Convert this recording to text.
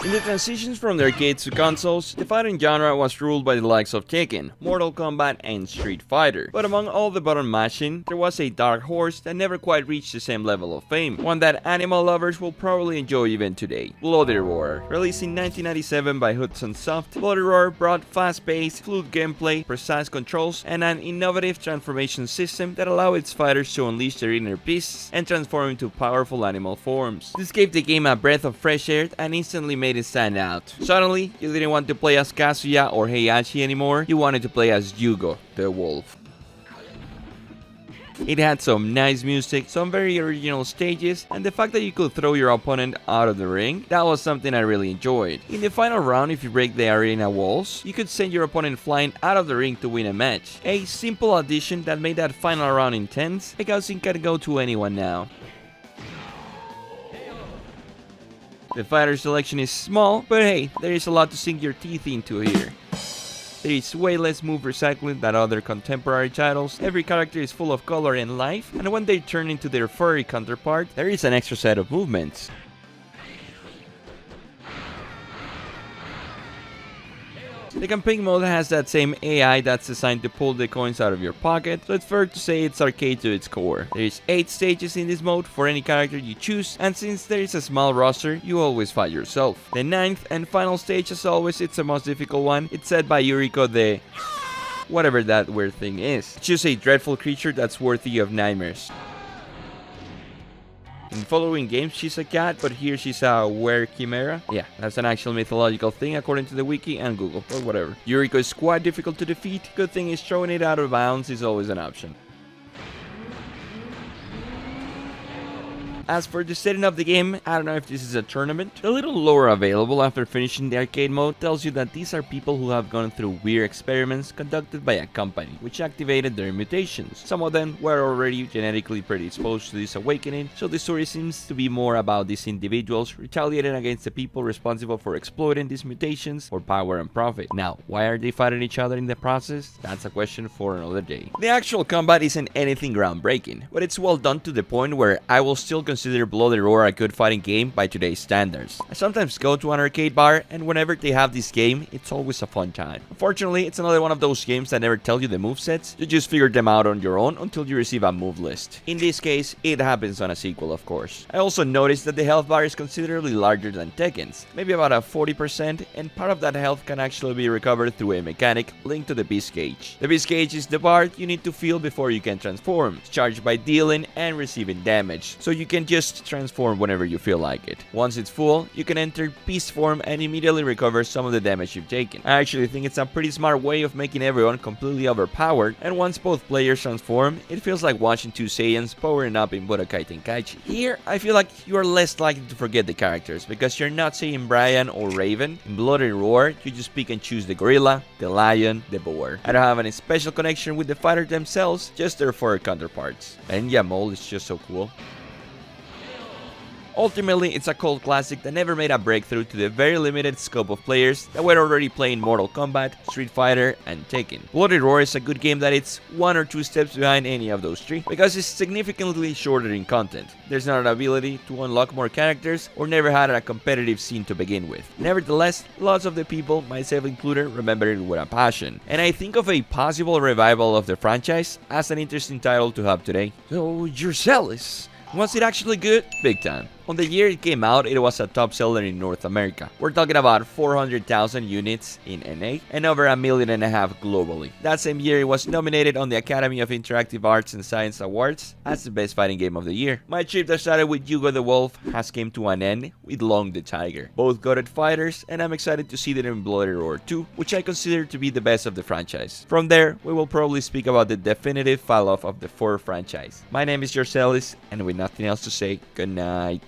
In the transitions from the arcades to consoles, the fighting genre was ruled by the likes of Tekken, Mortal Kombat, and Street Fighter. But among all the button mashing, there was a dark horse that never quite reached the same level of fame, one that animal lovers will probably enjoy even today: Bloody Roar. Released in 1997 by Hudson Soft, Bloody Roar brought fast-paced, fluid gameplay, precise controls, and an innovative transformation system that allowed its fighters to unleash their inner beasts and transform into powerful animal forms. This gave the game a breath of fresh air and instantly made it stand out. Suddenly, you didn't want to play as Kazuya or Heihachi anymore, you wanted to play as Yugo, the wolf. It had some nice music, some very original stages, and the fact that you could throw your opponent out of the ring, that was something I really enjoyed. In the final round, if you break the arena walls, you could send your opponent flying out of the ring to win a match. A simple addition that made that final round intense, because it can go to anyone now. The fighter selection is small, but hey, there is a lot to sink your teeth into here. There is way less move recycling than other contemporary titles, every character is full of color and life, and when they turn into their furry counterpart, there is an extra set of movements. The campaign mode has that same AI that's designed to pull the coins out of your pocket, so it's fair to say it's arcade to its core. There is 8 stages in this mode for any character you choose, and since there is a small roster, you always fight yourself. The 9th and final stage, as always, it's the most difficult one. It's said by Yuriko the... whatever that weird thing is. Choose a dreadful creature that's worthy of nightmares. In following games, she's a cat, but here she's a were-chimera. Yeah, that's an actual mythological thing according to the wiki and Google, or whatever. Yuriko is quite difficult to defeat. Good thing is throwing it out of bounds is always an option. As for the setting of the game, I don't know if this is a tournament. The little lore available after finishing the arcade mode tells you that these are people who have gone through weird experiments conducted by a company, which activated their mutations. Some of them were already genetically predisposed to this awakening, so the story seems to be more about these individuals retaliating against the people responsible for exploiting these mutations for power and profit. Now, why are they fighting each other in the process? That's a question for another day. The actual combat isn't anything groundbreaking, but it's well done to the point where I will still consider Bloody Roar a good fighting game by today's standards. I sometimes go to an arcade bar, and whenever they have this game, it's always a fun time. Unfortunately, it's another one of those games that never tell you the movesets, you just figure them out on your own until you receive a move list. In this case, it happens on a sequel, of course. I also noticed that the health bar is considerably larger than Tekken's, maybe about a 40%, and part of that health can actually be recovered through a mechanic linked to the beast gauge. The beast gauge is the bar you need to fill before you can transform. It's charged by dealing and receiving damage, so you can just transform whenever you feel like it. Once it's full, you can enter beast form and immediately recover some of the damage you've taken. I actually think it's a pretty smart way of making everyone completely overpowered, and once both players transform, it feels like watching two Saiyans powering up in Budokai Tenkaichi. Here, I feel like you are less likely to forget the characters, because you're not saying Brian or Raven. In Bloody Roar, you just pick and choose the gorilla, the lion, the boar. I don't have any special connection with the fighter themselves, just their furry counterparts. And Yamol is just so cool. Ultimately, it's a cult classic that never made a breakthrough to the very limited scope of players that were already playing Mortal Kombat, Street Fighter, and Tekken. Bloody Roar is a good game that it's 1 or 2 steps behind any of those 3, because it's significantly shorter in content. There's not an ability to unlock more characters, or never had a competitive scene to begin with. Nevertheless, lots of the people, myself included, remember it with a passion. And I think of a possible revival of the franchise as an interesting title to have today. So, Yourself, was it actually good? Big time. On the year it came out, it was a top seller in North America. We're talking about 400,000 units in NA and over 1.5 million globally. That same year, it was nominated on the Academy of Interactive Arts and Science Awards as the best fighting game of the year. My trip that started with Yugo the Wolf has came to an end with Long the Tiger. Both goated fighters, and I'm excited to see them in Bloody Roar 2, which I consider to be the best of the franchise. From there, we will probably speak about the definitive fall-off of the 4 franchise. My name is Yourself, and with nothing else to say, good night.